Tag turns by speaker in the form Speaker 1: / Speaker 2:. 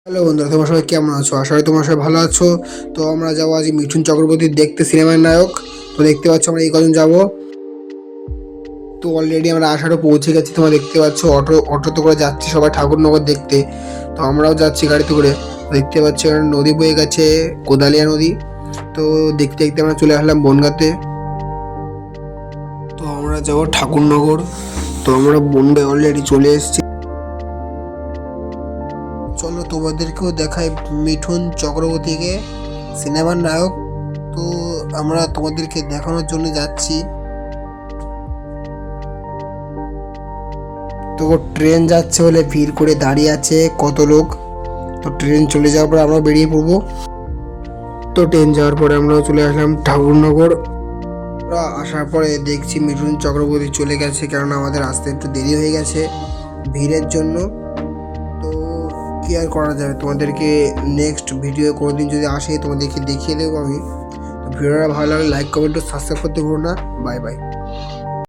Speaker 1: Hello বন্ধুরা, তোমার সবাই কেমন আছো? আশা করি তোমার সবাই ভালো আছো। তো আমরা যাবো আজ মিঠুন চক্রবর্তী দেখতে, সিনেমার নায়ক। তো দেখতে পাচ্ছ আমরা এই কজন যাবো। তো অলরেডি আমরা আসারও পৌঁছে গেছি। তোমরা দেখতে পাচ্ছ অটোতে করে যাচ্ছি সবাই ঠাকুরনগর দেখতে। তো আমরাও যাচ্ছি গাড়িতে করে। দেখতে পাচ্ছি এখানে নদী বয়ে গেছে, কোদালিয়া নদী। তো দেখতে দেখতে আমরা চলে আসলাম বনগাঁতে। তো আমরা যাবো ঠাকুরনগর। তো আমরা বনগাঁয় অলরেডি চলে এসেছি। চলো তোমাদেরকেও দেখাই মিঠুন চক্রবর্তীকে, সিনেমার নায়ক। তো আমরা তোমাদেরকে দেখানোর জন্য যাচ্ছি। তো ট্রেন যাচ্ছে বলে ভিড় করে দাঁড়িয়ে আছে কত লোক। তো ট্রেন চলে যাওয়ার পর আমরা বেরিয়ে পড়বো। তো ট্রেন যাওয়ার পরে আমরাও চলে আসলাম ঠাকুরনগর। আমরা আসার পরে দেখছি মিঠুন চক্রবর্তী চলে গেছে, কারণ আমাদের আসতে একটু দেরি হয়ে গেছে ভিড়ের জন্য। তো কি আর করা যাবে, তোমাদেরকে নেক্সট ভিডিও কোনোদিন যদি আসে তোমাদেরকে দেখিয়ে দেবো আমি। তো ভিডিওটা ভালো লাগলে লাইক কমেন্ট ও সাবস্ক্রাইব করতে ভুলো না। Bye bye.